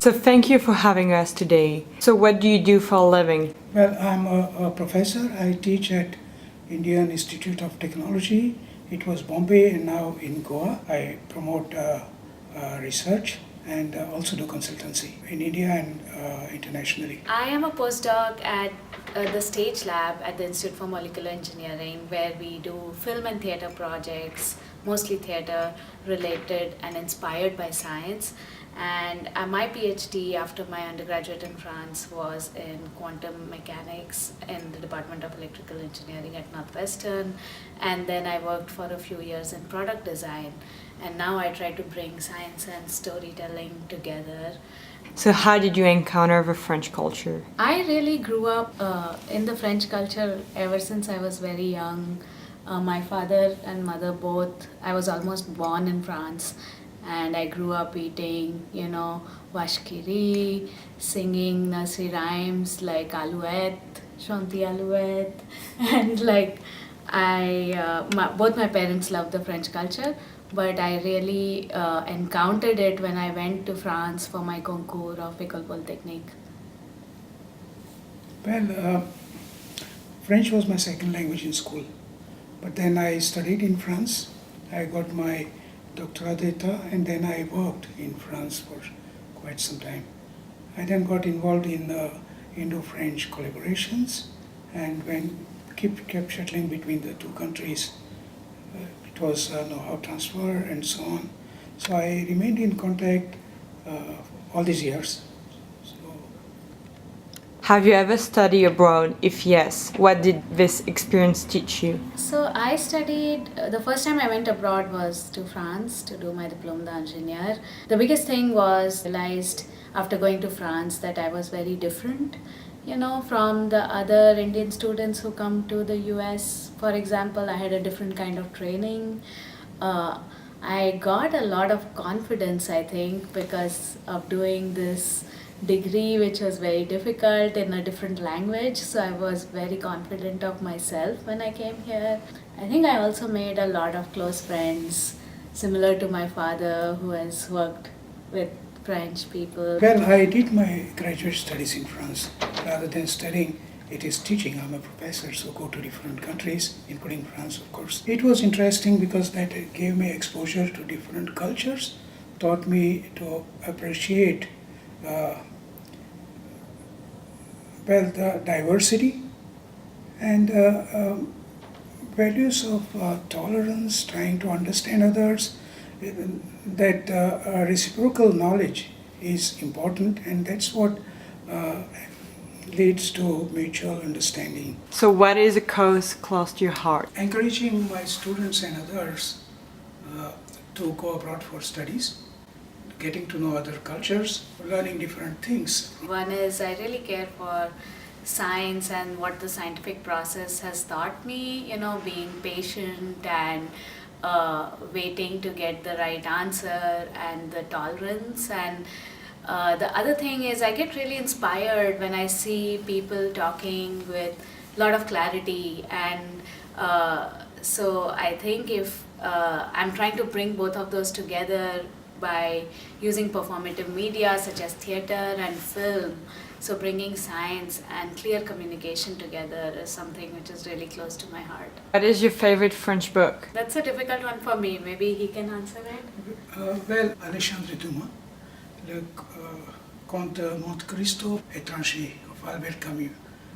So thank you for having us today. So what do you do for a living? Well, I'm a professor. I teach at Indian Institute of Technology. It was Bombay and now in Goa. I promote research and also do consultancy in India and internationally. I am a postdoc at the Stage Lab at the Institute for Molecular Engineering, where we do film and theatre projects, mostly theatre related and inspired by science. And my PhD after my undergraduate in France was in quantum mechanics in the Department of Electrical Engineering at Northwestern. And then I worked for a few years in product design. And now I try to bring science and storytelling together. So how did you encounter the French culture? I really grew up in the French culture ever since I was very young. My father and mother both, I was almost born in France. And I grew up eating, vache qui rit, singing nursery rhymes like Alouette, Chanty Alouette, and both my parents loved the French culture, but I really encountered it when I went to France for my concours of École Polytechnique. Well, French was my second language in school, but then I studied in France. I got my doctoral d'etat, and then I worked in France for quite some time. I then got involved in Indo-French collaborations, and when kept shuttling between the two countries, it was know-how transfer and so on. So I remained in contact all these years. Have you ever studied abroad? If yes, what did this experience teach you? So I studied, the first time I went abroad was to France to do my diplôme d'ingénieur. The biggest thing was I realized after going to France that I was very different, from the other Indian students who come to the US. For example, I had a different kind of training. I got a lot of confidence, I think, because of doing this degree, which was very difficult in a different language. So I was very confident of myself when I came here. I think I also made a lot of close friends, similar to my father, who has worked with French people. Well, I did my graduate studies in France. Rather than studying, it is teaching. I'm a professor, so go to different countries, including France, of course. It was interesting because that gave me exposure to different cultures, taught me to appreciate the diversity and values of tolerance, trying to understand others, that reciprocal knowledge is important, and that's what leads to mutual understanding. So what is a cause close to your heart? Encouraging my students and others to go abroad for studies, getting to know other cultures, learning different things. One is I really care for science and what the scientific process has taught me, being patient and waiting to get the right answer and the tolerance. And the other thing is I get really inspired when I see people talking with a lot of clarity. And so I think if I'm trying to bring both of those together by using performative media such as theatre and film. So bringing science and clear communication together is something which is really close to my heart. What is your favorite French book? That's a difficult one for me. Maybe he can answer it. Well, Alexandre Dumas, Le Conte Monte Cristo étranger of Albert Camus,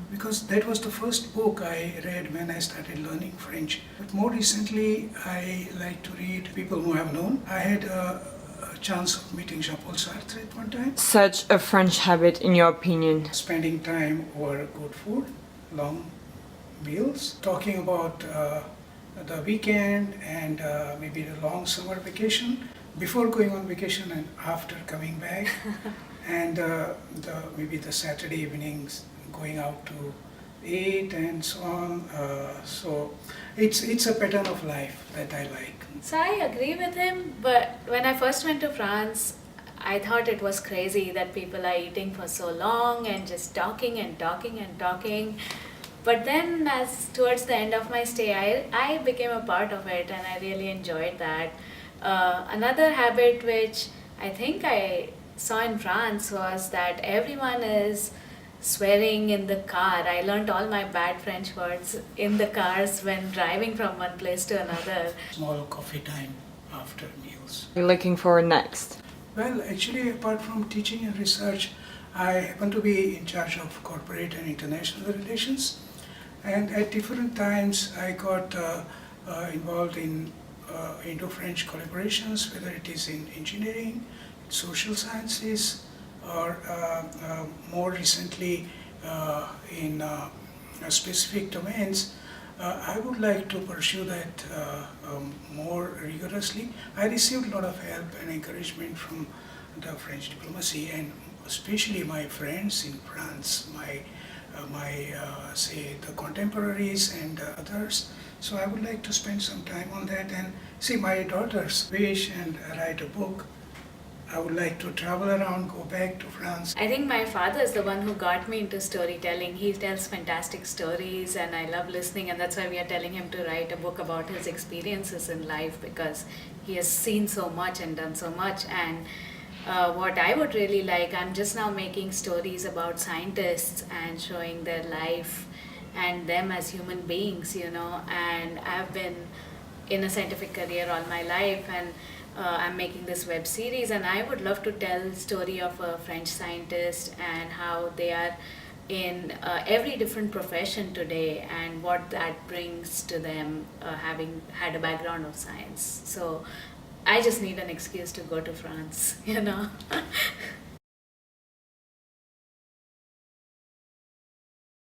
because that was the first book I read when I started learning French. But more recently, I like to read people who I have known. I had a chance of meeting Jean-Paul Sartre at one time. Such a French habit, in your opinion? Spending time over good food, long meals, talking about the weekend and maybe the long summer vacation, before going on vacation and after coming back, and maybe the Saturday evenings going out to eat and so on. So it's a pattern of life that I like. So I agree with him, but when I first went to France, I thought it was crazy that people are eating for so long and just talking and talking and talking. But then as towards the end of my stay, I became a part of it and I really enjoyed that. Another habit which I think I saw in France was that everyone is swearing in the car. I learned all my bad French words in the cars when driving from one place to another. Small coffee time after meals. You're looking for next. Well, actually, apart from teaching and research, I happen to be in charge of corporate and international relations. And at different times, I got involved in Indo-French collaborations, whether it is in engineering, social sciences, or more recently in specific domains. I would like to pursue that more rigorously. I received a lot of help and encouragement from the French diplomacy, and especially my friends in France, say the contemporaries and others. So I would like to spend some time on that and see my daughters wish and write a book. I would like to travel around, go back to France. I think my father is the one who got me into storytelling. He tells fantastic stories and I love listening, and that's why we are telling him to write a book about his experiences in life, because he has seen so much and done so much. And what I would really like, I'm just now making stories about scientists and showing their life and them as human beings, and I've been in a scientific career all my life, and I'm making this web series, and I would love to tell the story of a French scientist and how they are in every different profession today and what that brings to them, having had a background of science. So I just need an excuse to go to France,